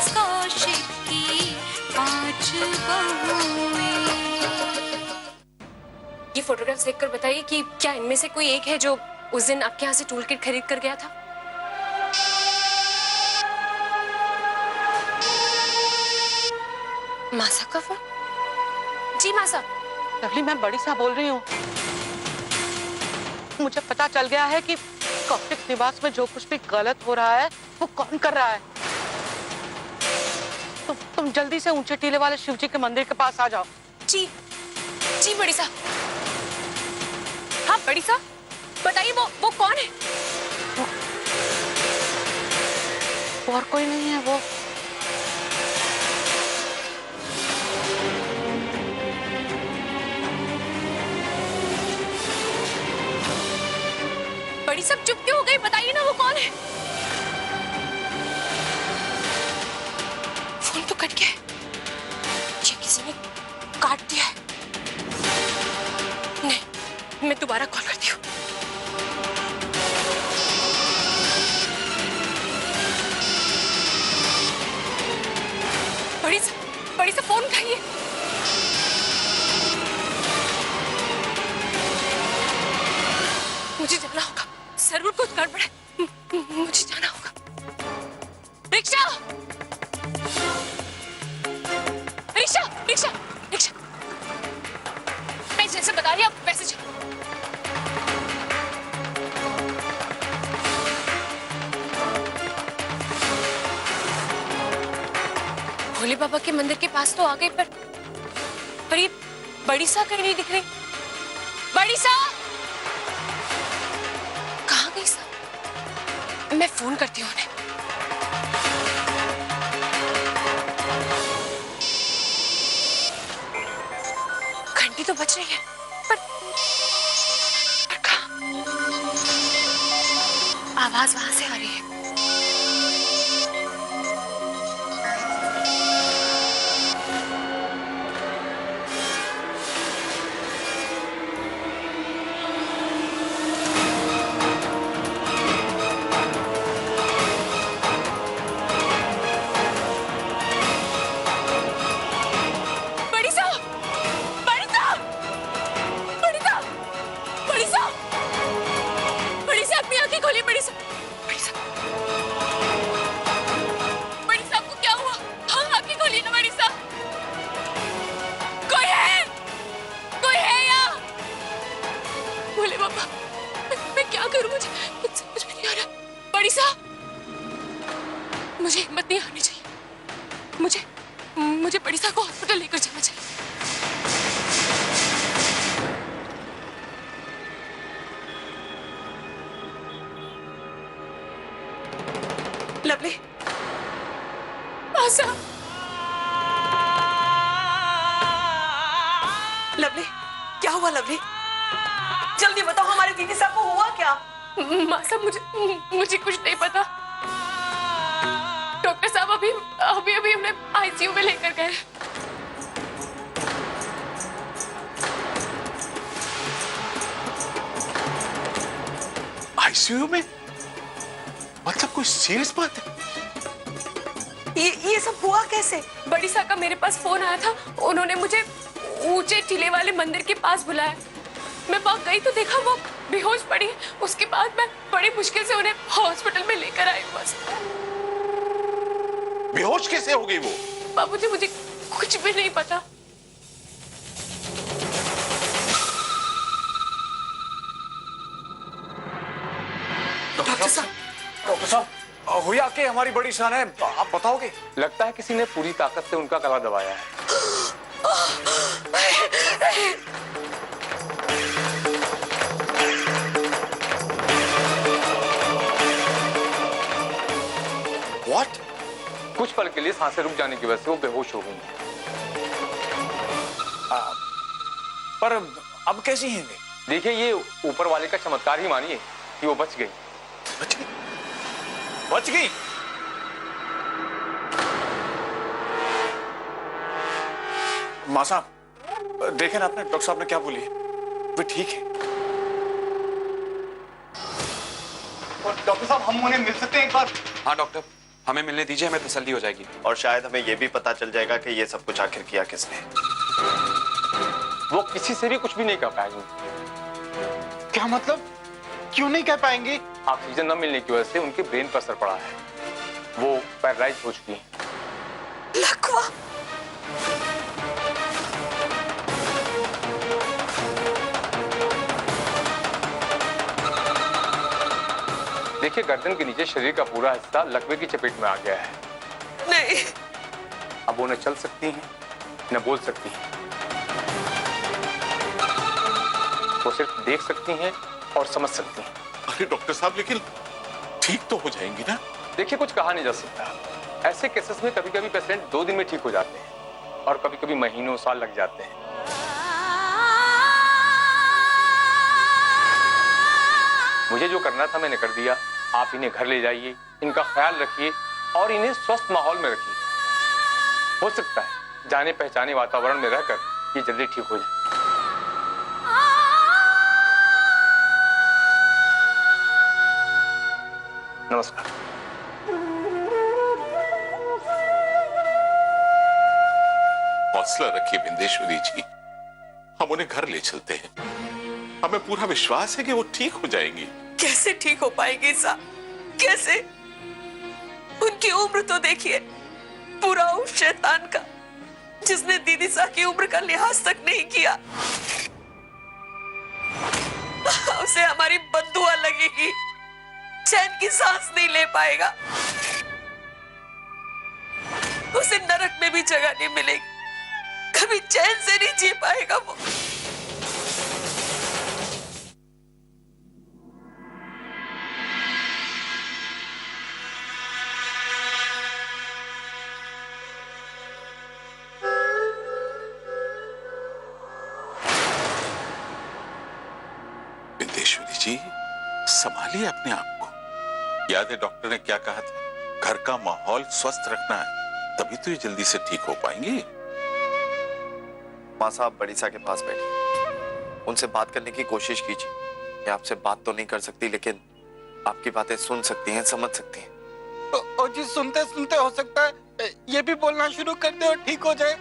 इस कौशिक की 5 बहुएं। ये फोटोग्राफ्स देखकर बताइए कि क्या इनमें से कोई एक है जो उस दिन आपके यहाँ से टूल किट खरीद कर गया था? मासा का फोन? जी मासा। लवली, मैं बड़ी साहब बोल रही हूँ। मुझे पता चल गया है कि कौशिक निवास में जो कुछ भी गलत हो रहा है वो कौन कर रहा है। तुम जल्दी से ऊंचे टीले वाले शिव जी के मंदिर के पास आ जाओ। जी जी बड़ी साहब। हाँ बड़ी साहब, बताइए वो कौन है? वो और कोई नहीं है। वो बड़ी साहब चुप क्यों हो गई? बताइए ना वो कौन है? फोन तो कट गया है। ये किसी ने काट दिया है। नहीं, मैं दोबारा कॉल करती हूँ। बड़ी साहब फोन उठाइए। मुझे जाना होगा, जरूर कुछ गड़बड़ है। मुझे जाना होगा। Rickshaw rickshaw rickshaw rickshaw. मैं जैसे बता रही हूँ आप वैसे चलो। भोले बाबा के मंदिर के पास तो आ गई, पर ये बड़ी सा कहीं नहीं दिख रही। बड़ी सा कहाँ गई सा? मैं फोन करती हूँ उन्हें। घंटी तो बज रही है, पर कहाँ? आवाज वहां से आ रही है। मुझे हिम्मत नहीं हारनी चाहिए। मुझे बड़ी साहब को हॉस्पिटल लेकर जाना चाहिए। लवली, आशा, लवली, क्या हुआ? लवली, जल्दी बताओ, हमारे दीदी साहब को हुआ क्या? माँ साहब, मुझे कुछ नहीं पता। डॉक्टर साहब अभी हमने आईसीयू में लेकर गए। आईसीयू में? मतलब कोई सीरियस बात है? ये सब हुआ कैसे? बड़ी साहब का मेरे पास फोन आया था। उन्होंने मुझे ऊंचे टीले वाले मंदिर के पास बुलाया। मैं वहां गई तो देखा वो बेहोश पड़ी। उसके बाद मैं बड़ी मुश्किल से उन्हें हॉस्पिटल में लेकर आई। बस। बेहोश कैसे हो गई वो? बाबूजी, मुझे कुछ भी नहीं पता। डॉक्टर साहब, हुआ कि हमारी बड़ी शान है, आप बताओगे? लगता है किसी ने पूरी ताकत से उनका गला दबाया है। What? कुछ पल के लिए सांसें रुक जाने की वजह से वो बेहोश हो गई। पर अब कैसी हैं वे? देखिए, ये ऊपर वाले का चमत्कार ही मानिए कि वो बच गई। बच गई? बच गई? माँ साहब, देखे ना आपने डॉक्टर साहब ने क्या बोली? वे ठीक है। और डॉक्टर साहब, हम उन्हें मिल सकते हैं एक बार? हाँ डॉक्टर, हमें मिलने दीजिए, हमें तसल्ली हो जाएगी। और शायद हमें यह भी पता चल जाएगा कि ये सब कुछ आखिर किया किसने। वो किसी से भी कुछ भी नहीं कर पाएंगे। क्या मतलब? क्यों नहीं कह पाएंगे? ऑक्सीजन न मिलने की वजह से उनके ब्रेन पर असर पड़ा है, वो पैरालाइज हो चुकी है। लकवा, देखिए, गर्दन के नीचे शरीर का पूरा हिस्सा लकवे की चपेट में आ गया है। नहीं, अब वो न चल सकती हैं, न बोल सकती हैं। वो सिर्फ देख सकती हैं और समझ सकती हैं। अरे डॉक्टर साहब, लेकिन ठीक तो हो जाएंगी ना? देखिए, कुछ कहा नहीं जा सकता। ऐसे केसेस में कभी कभी पेशेंट 2 दिन में ठीक हो जाते हैं और कभी कभी महीनों साल लग जाते हैं। मुझे जो करना था मैंने कर दिया। आप इन्हें घर ले जाइए, इनका ख्याल रखिए और इन्हें स्वस्थ माहौल में रखिए। हो सकता है जाने पहचाने वातावरण में रहकर ये जल्दी ठीक हो जाए। नमस्कार। हौसला रखिए बिंदेश्वरी जी, हम उन्हें घर ले चलते हैं। हमें पूरा विश्वास है कि वो ठीक हो जाएंगी। कैसे ठीक हो पाएगी सा? कैसे? उनकी उम्र तो देखिए, पूरा उस शैतान का जिसने दीदी सा की उम्र का लिहाज तक नहीं किया। उसे हमारी बद्दुआ लगेगी, चैन की सांस नहीं ले पाएगा, उसे नरक में भी जगह नहीं मिलेगी, कभी चैन से नहीं जी पाएगा वो। बिंदेश्वरी जी, संभालिए अपने आप को। याद है डॉक्टर ने क्या कहा था? घर का माहौल स्वस्थ रखना है, तभी तो ये जल्दी से ठीक हो पाएंगी। माँ साहब बड़ी सा के पास बैठी, उनसे बात करने की कोशिश कीजिए। मैं आपसे बात तो नहीं कर सकती, लेकिन आपकी बातें सुन सकती हैं, समझ सकती हैं। और जी, सुनते सुनते हो सकता है ये भी बोलना शुरू कर दे और ठीक हो जाए।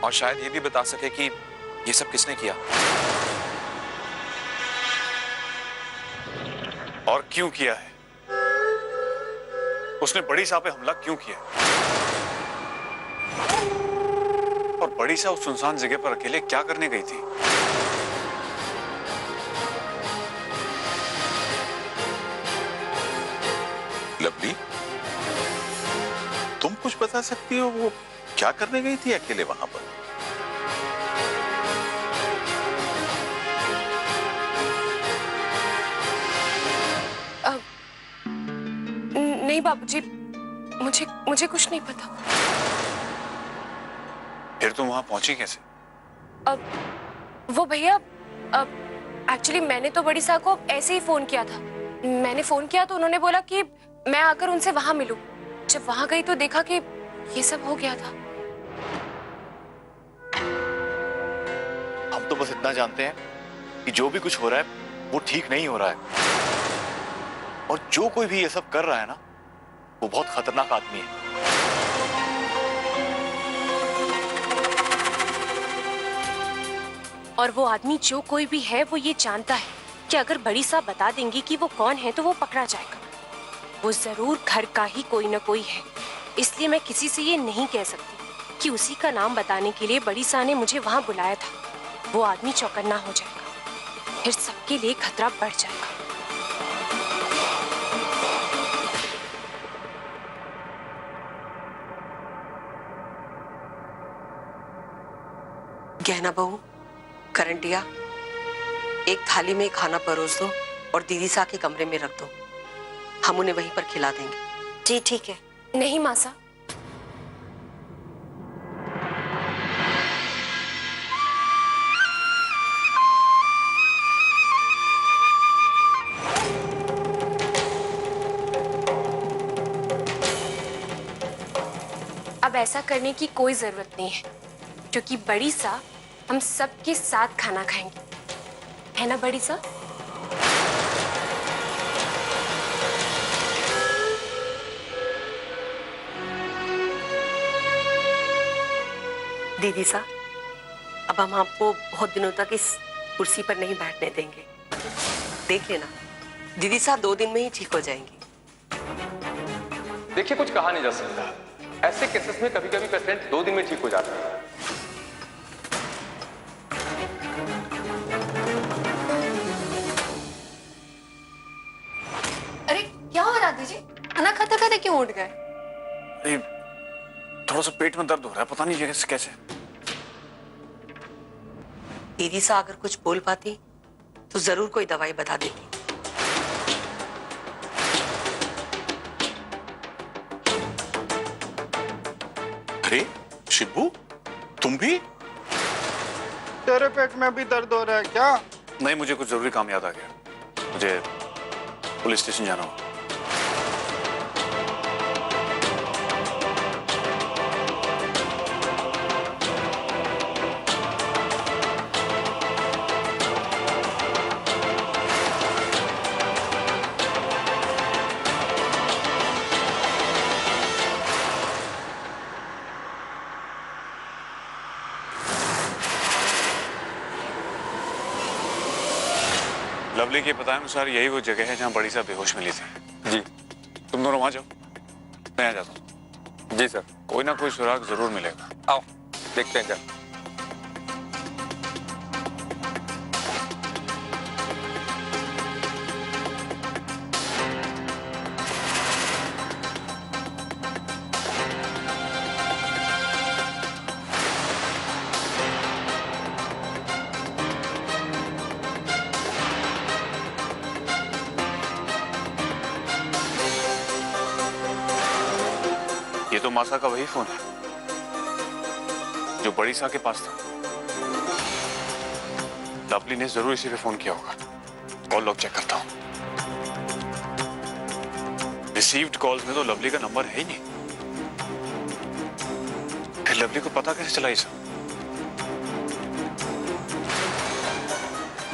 और शायद ये भी बता सके कि ये सब किसने किया और क्यों किया है। उसने बड़ी साहब पे हमला क्यों किया और बड़ी साहब उस सुनसान जगह पर अकेले क्या करने गई थी। लवली, तुम कुछ बता सकती हो वो क्या करने गई थी अकेले वहां पर? नहीं बाबूजी, मुझे कुछ नहीं पता। फिर तुम वहां पहुंची कैसे? वो भैया, एक्चुअली मैंने तो बड़ी साहब को ऐसे ही फोन किया था। मैंने फोन किया तो उन्होंने बोला कि मैं आकर उनसे वहां मिलूं। जब वहां गई तो देखा कि ये सब हो गया था। हम तो बस इतना जानते हैं कि जो भी कुछ हो रहा है वो ठीक नहीं हो रहा है, और जो कोई भी ये सब कर रहा है ना, वो बहुत खतरनाक आदमी है। और वो आदमी जो कोई भी है वो ये जानता है कि अगर बड़ी साहब बता देंगी कि वो कौन है तो वो पकड़ा जाएगा। वो जरूर घर का ही कोई ना कोई है, इसलिए मैं किसी से ये नहीं कह सकती कि उसी का नाम बताने के लिए बड़ी साहब ने मुझे वहां बुलाया था। वो आदमी चौकन्ना हो जाएगा, फिर सबके लिए खतरा बढ़ जाएगा। गहना बहू, करंटिया, एक थाली में खाना परोस दो और दीदी सा के कमरे में रख दो। हम उन्हें वहीं पर खिला देंगे। जी ठीक है। नहीं मासा, अब ऐसा करने की कोई जरूरत नहीं है, क्योंकि बड़ी सा हम सबके साथ खाना खाएंगे, है ना बड़ी सा? दीदी सा, अब हम आपको बहुत दिनों तक इस कुर्सी पर नहीं बैठने देंगे। देख लेना, दीदी सा 2 दिन में ही ठीक हो जाएंगी। देखिए, कुछ कहा नहीं जा सकता। ऐसे केसेस में कभी कभी पेशेंट 2 दिन में ठीक हो जाता है। अरे क्या हो रहा दीदी? खाना खाते खाते क्यों उठ गए? ये थोड़ा सा पेट में दर्द हो रहा है, पता नहीं कैसे कैसे। दीदी सा अगर कुछ बोल पाती तो जरूर कोई दवाई बता देती। अरे शिबू, तुम भी? तेरे पेट में भी दर्द हो रहा है क्या? नहीं, मुझे कुछ जरूरी काम याद आ गया। मुझे पुलिस स्टेशन जाना होगा। लवली के बतानुसार यही वो जगह है जहाँ बड़ी साहब बेहोश मिली थी। जी। तुम दोनों वहां जाओ, मैं आ जाता हूँ। जी सर। कोई ना कोई सुराग जरूर मिलेगा। आओ देखते हैं। चल। ये तो मासा का वही फोन है जो बड़ी सा के पास था। लवली ने जरूर इसी पे फोन किया होगा। और लॉग चेक करता हूं। रिसीव्ड कॉल्स में तो लवली का नंबर है ही नहीं। फिर लवली को पता कैसे चला ये सब?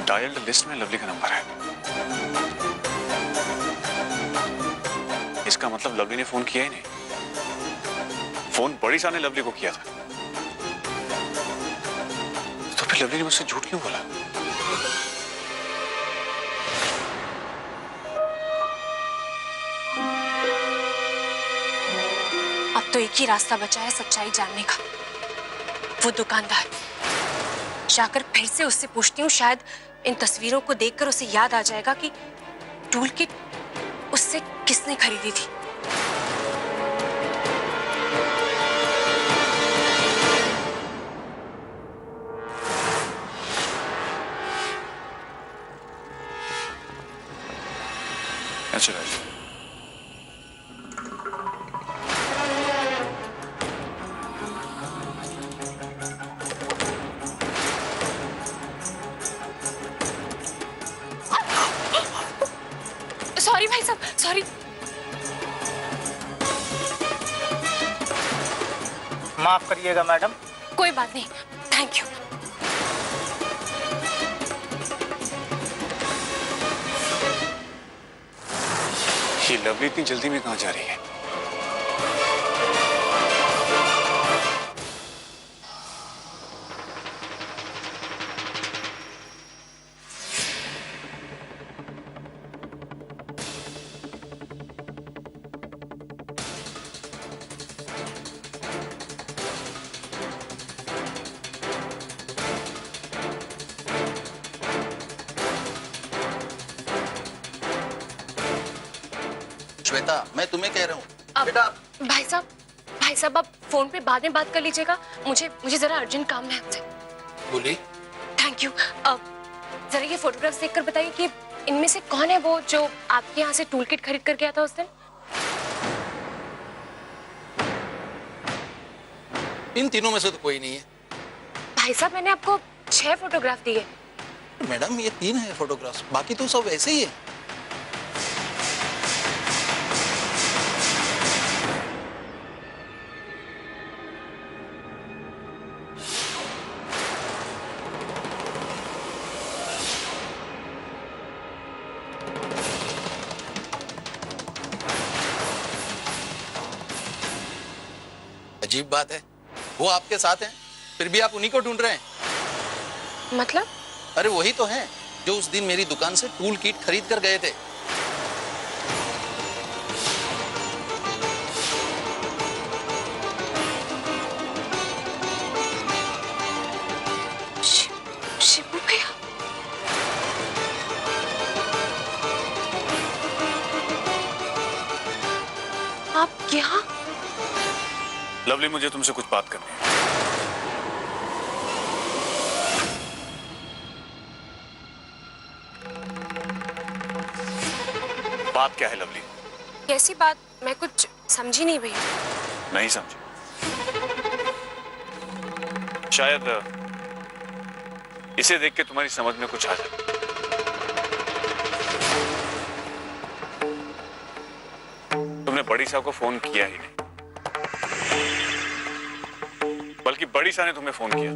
डायल्ड लिस्ट में लवली का नंबर है। इसका मतलब लवली ने फोन किया ही नहीं। फोन बड़ी सा ने लवली को किया था। तो फिर लवली ने मुझसे झूठ क्यों बोला? अब तो एक ही रास्ता बचा है सच्चाई जानने का। वो दुकानदार, जाकर फिर से उससे पूछती हूँ। शायद इन तस्वीरों को देखकर उसे याद आ जाएगा कि टूल किट उससे किसने खरीदी थी। अच्छा सॉरी भाई साहब, सॉरी। माफ करिएगा मैडम। कोई बात नहीं, थैंक यू। ये लवली इतनी जल्दी में कहां जा रही है? श्वेता, मैं तुम्हें कह रहा हूँ बेटा। भाई साहब आप फोन पे बाद में बात कर लीजिएगा। मुझे जरा अर्जेंट काम है आपसे। बोली। Thank you. जरा ये फोटोग्राफ्स देखकर बताइए कि इनमें से कौन है वो जो आपके यहाँ से टूल किट खरीद कर गया था उस दिन? इन तीनों में से तो कोई नहीं है। भाई साहब मैंने आपको 6 फोटोग्राफ दिए। मैडम ये 3 है फोटोग्राफ्स, बाकी तो सब ऐसे ही है। अजीब बात है, वो आपके साथ हैं फिर भी आप उन्हीं को ढूंढ रहे हैं? मतलब? अरे वही तो हैं जो उस दिन मेरी दुकान से टूल किट खरीद कर गए थे। शिबू भैया, आप यहाँ? लवली, मुझे तुमसे कुछ बात करनी है। बात क्या है लवली? कैसी बात? मैं कुछ समझी नहीं भैया। नहीं समझी? शायद इसे देख के तुम्हारी समझ में कुछ आ जाए। तुमने बड़ी साहब को फोन किया ही नहीं, बल्कि बड़ी साहब ने तुम्हें फोन किया।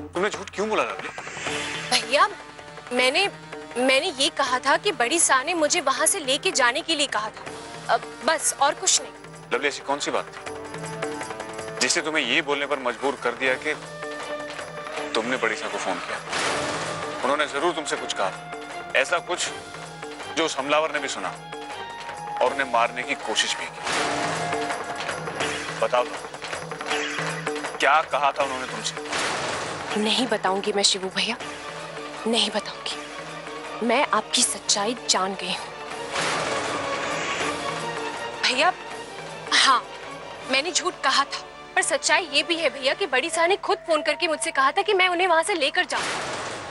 तुमने झूठ क्यों बोला लवली? भैया, मैंने ये कहा था कि बड़ी साह ने मुझे वहां से लेके जाने के लिए कहा था, बस और कुछ नहीं। लवली, ऐसी कौन सी बात थी जिसने तुम्हें ये बोलने पर मजबूर कर दिया कि तुमने बड़ी साह को फोन किया? उन्होंने जरूर तुमसे कुछ कहा, ऐसा कुछ जो उस हमलावर ने भी सुना और उन्हें मारने की कोशिश भी की। बताओ तो, क्या कहा था उन्होंने तुमसे? नहीं बताऊंगी मैं शिबू भैया, नहीं बताऊंगी। मैं आपकी सच्चाई जान गई हूँ भैया। हाँ, मैंने झूठ कहा था, पर सच्चाई ये भी है भैया कि बड़ी साह ने खुद फोन करके मुझसे कहा था कि मैं उन्हें वहां से लेकर जाऊं।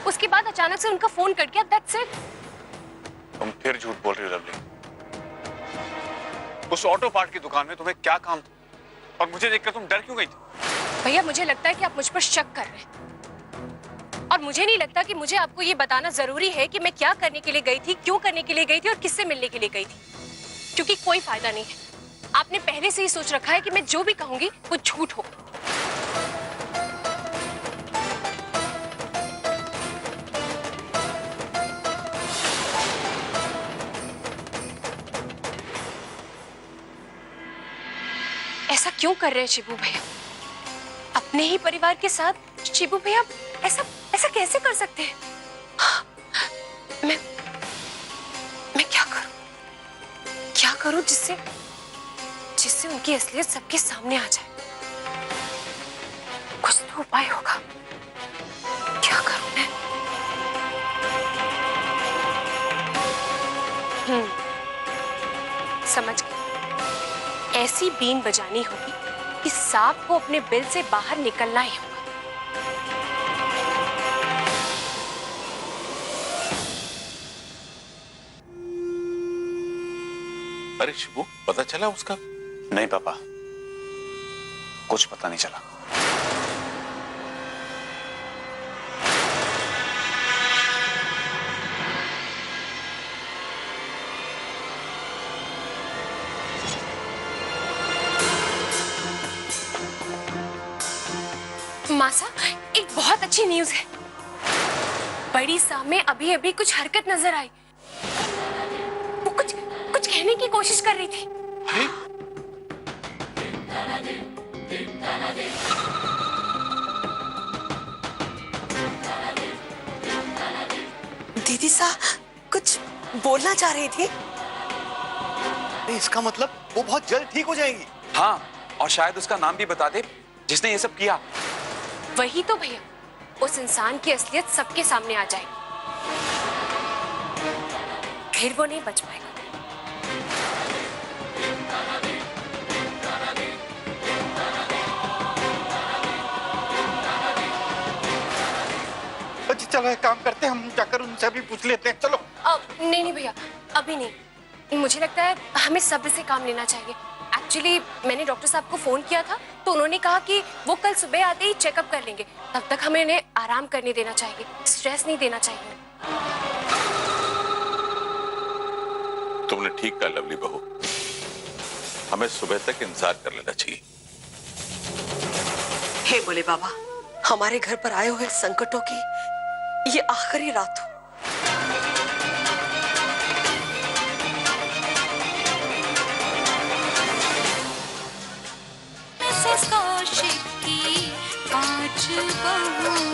उसके बाद अचानक से उनका फोन कट गया, दैट्स इट। तुम फिर झूठ बोल रही हो लवली। उस ऑटो पार्ट की दुकान में तुम्हें क्या काम था और मुझे देखकर तुम डर क्यों गई थी? भैया, मुझे लगता है कि आप मुझ पर शक कर रहे हैं, और मुझे नहीं लगता कि मुझे आपको ये बताना जरूरी है कि मैं क्या करने के लिए गई थी, क्यों करने के लिए गई थी और किससे मिलने के लिए गई थी, क्योंकि कोई फायदा नहीं है। आपने पहले से ही सोच रखा है कि मैं जो भी कहूंगी वो झूठ हो। ऐसा क्यों कर रहे हैं शिबू भैया? अपने ही परिवार के साथ शिबू भैया ऐसा कैसे कर सकते हैं? मैं क्या करूं जिससे उनकी असलियत सबके सामने आ जाए? कुछ तो उपाय होगा। क्या करूं मैं? समझ गई। ऐसी बीन बजानी होगी कि सांप को अपने बिल से बाहर निकलना ही होगा। अरे शिबू, पता चला उसका? नहीं पापा, कुछ पता नहीं चला। मासा, एक बहुत अच्छी न्यूज़ है। बड़ी साह में अभी कुछ हरकत नजर आई। वो कुछ कहने की कोशिश कर रही थी। दीदी सा कुछ बोलना चाह रही थी। इसका मतलब वो बहुत जल्द ठीक हो जाएंगी। हाँ, और शायद उसका नाम भी बता दे जिसने ये सब किया। वही तो भैया, उस इंसान की असलियत सबके सामने आ जाएगी, फिर वो नहीं बच पाएगा। अच्छा चलो एक काम करते हैं, हम जाकर उनसे भी पूछ लेते हैं। चलो। नहीं भैया, अभी नहीं। मुझे लगता है हमें सब्र से काम लेना चाहिए। एक्चुअली मैंने डॉक्टर साहब को फोन किया था, तो उन्होंने कहा कि वो कल सुबह आते ही चेकअप कर लेंगे। तब तक हमें इन्हें आराम करने देना चाहिए, स्ट्रेस नहीं देना चाहिए। तुमने ठीक कहा लवली बहू, हमें सुबह तक इंतजार कर लेना चाहिए। हे बोले बाबा, हमारे घर पर आए हुए संकटों की ये आखिरी रात हो। मिसेस कौशिक की पांच बहुएं